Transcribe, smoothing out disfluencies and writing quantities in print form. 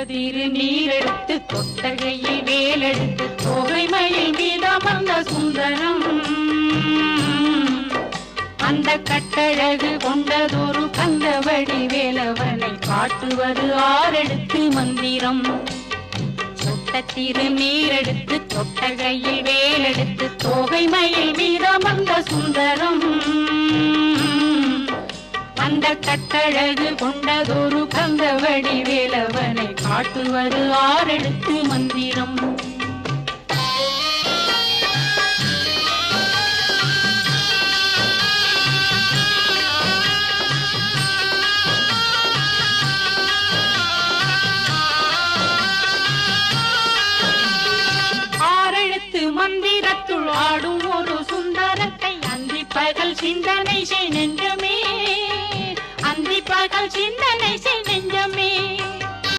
திருநீரெடுத்து கொட்டகையில் வேலெடுத்து தோகை மயில் மீதமர்ந்த சுந்தரம் அந்த கட்டழகு கொண்டதொரு கந்தவடி வேலவனை காட்டுவது ஆறெடுத்து மந்திரம் சொட்ட திருநீரெடுத்து கொட்டகையில் வேலெடுத்து தோகை மயில் மீதமர்ந்த சுந்தரம் அந்த கட்டழகு கொண்டதொரு கந்தவடி வேலவனை காட்டுவது ஆறெடுத்து மந்திரம் ஆறெழுத்து மந்திரத்துள் ஆடும் ஒரு சுந்தரத்தை அந்தி பகல் சிந்தனை செய் நெஞ்சமே அந்தி பகல் சிந்தனை செய்